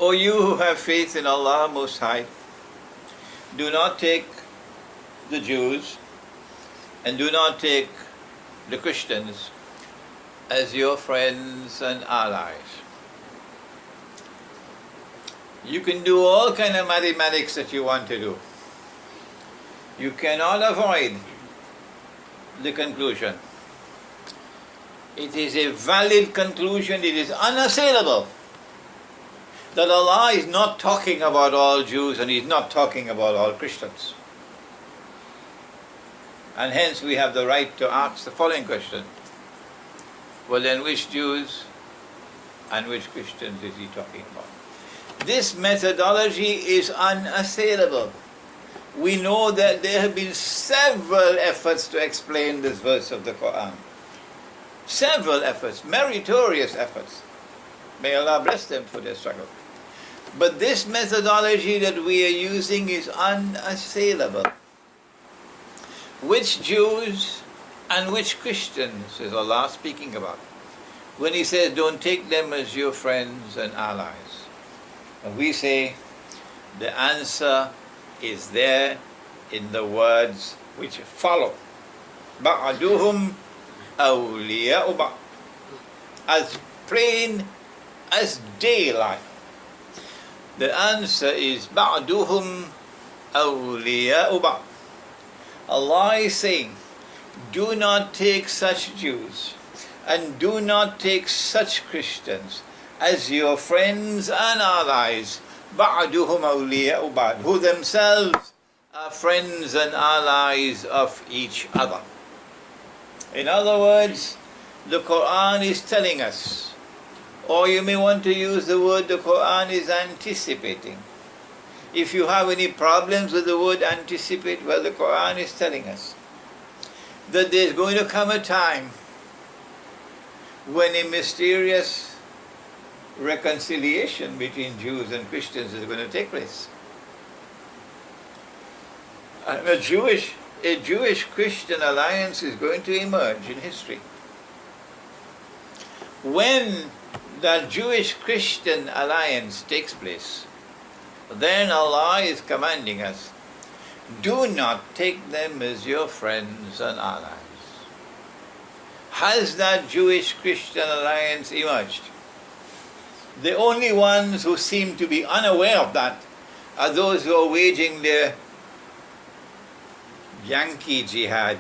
O you who have faith in Allah Most High, do not take the Jews and do not take the Christians as your friends and allies. You can do all kind of mathematics that you want to do. You cannot avoid the conclusion. It is a valid conclusion, it is unassailable, that Allah is not talking about all Jews and He's not talking about all Christians. And hence we have the right to ask the following question. Well then, which Jews and which Christians is He talking about? This methodology is unassailable. We know that there have been several efforts to explain this verse of the Quran. Several efforts, meritorious efforts. May Allah bless them for their struggle. But this methodology that we are using is unassailable. Which Jews and which Christians is Allah speaking about when He says, don't take them as your friends and allies? And we say the answer is there in the words which follow. Ba'aduhum awliya'u ba'd. As plain as daylight. The answer is ba'aduhum awliya'u ba'd. Allah is saying, do not take such Jews and do not take such Christians as your friends and allies, ba'aduhum awliya'u ba'd, who themselves are friends and allies of each other. In other words, the Quran is telling us, or you may want to use the word the Quran is anticipating. If you have any problems with the word anticipate, well, the Quran is telling us that there's going to come a time when a mysterious reconciliation between Jews and Christians is going to take place. And a Jewish-Christian alliance is going to emerge in history. When that Jewish-Christian alliance takes place, then Allah is commanding us, do not take them as your friends and allies. Has that Jewish-Christian alliance emerged? The only ones who seem to be unaware of that are those who are waging their Yankee jihad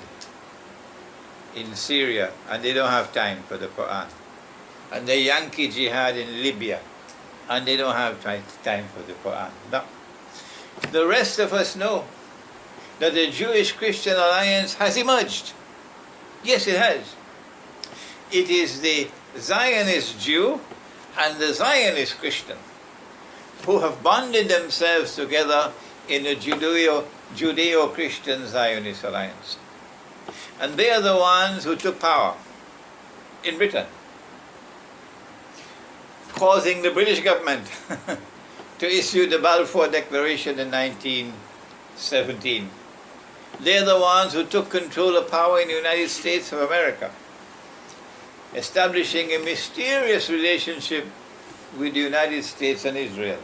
in Syria, and they don't have time for the Quran. And the Yankee jihad in Libya, and they don't have time for the Quran. No. The rest of us know that the Jewish-Christian alliance has emerged. Yes, it has. It is the Zionist Jew and the Zionist Christian who have bonded themselves together in a Judeo-Christian Zionist alliance. And they are the ones who took power in Britain, causing the British government to issue the Balfour Declaration in 1917. They're the ones who took control of power in the United States of America, establishing a mysterious relationship with the United States and Israel,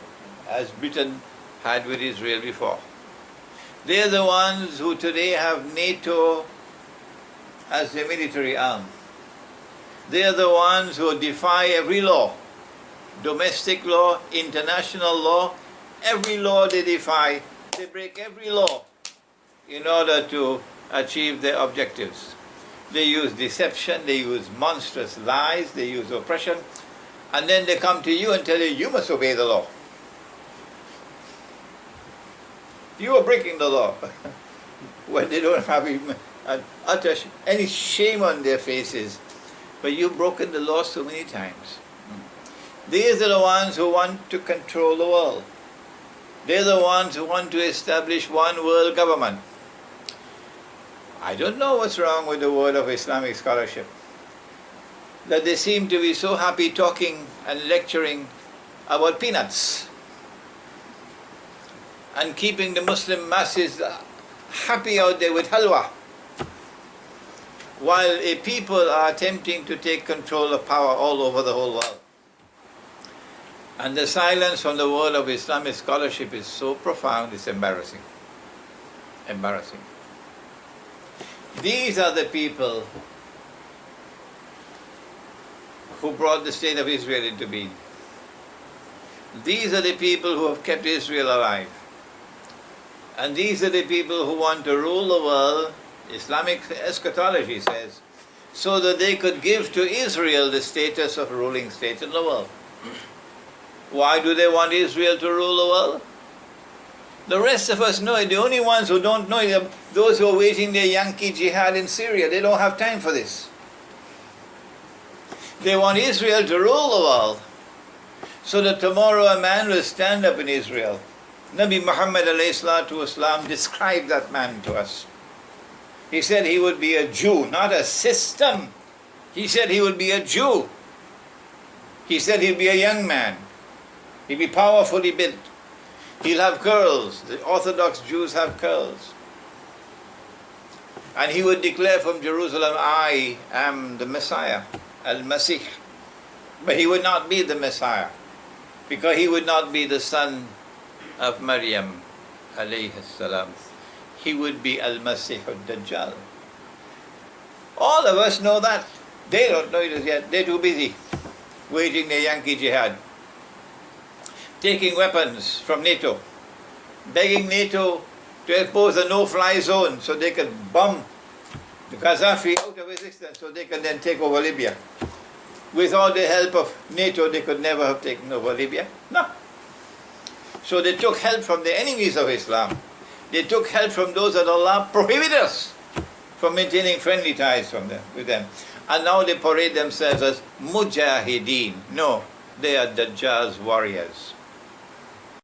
as Britain had with Israel before. They're the ones who today have NATO as their military arm. They're the ones who defy every law, domestic law, international law, every law they defy. They break every law in order to achieve their objectives. They use deception, they use monstrous lies, they use oppression, and then they come to you and tell you, you must obey the law. You are breaking the law. When they don't have even any shame on their faces, but you've broken the law so many times. These are the ones who want to control the world. They're the ones who want to establish one world government. I don't know what's wrong with the world of Islamic scholarship, that they seem to be so happy talking and lecturing about peanuts and keeping the Muslim masses happy out there with halwa, while a people are attempting to take control of power all over the whole world. And the silence from the world of Islamic scholarship is so profound, it's embarrassing. Embarrassing. These are the people who brought the state of Israel into being. These are the people who have kept Israel alive. And these are the people who want to rule the world, Islamic eschatology says, so that they could give to Israel the status of ruling state in the world. Why do they want Israel to rule the world? The rest of us know it. The only ones who don't know it are those who are waging their Yankee jihad in Syria. They don't have time for this. They want Israel to rule the world, so that tomorrow a man will stand up in Israel. Nabi Muhammad ﷺ described that man to us. He said he would be a Jew, not a system. He said he would be a Jew. He said he'd be a young man. He'd be powerfully built. He'll have curls. The Orthodox Jews have curls. And he would declare from Jerusalem, I am the Messiah, Al-Masih. But he would not be the Messiah, because he would not be the son of Maryam, alayhi salam. He would be Al-Masih al-Dajjal. All of us know that. They don't know it yet. They're too busy waging their Yankee jihad, taking weapons from NATO, begging NATO to impose a no-fly zone so they could bomb the Gaddafi out of existence, so they can then take over Libya. Without the help of NATO, they could never have taken over Libya. No. So they took help from the enemies of Islam. They took help from those that Allah prohibited us from maintaining friendly ties with them. And now they parade themselves as mujahideen. No, they are Dajjal's warriors.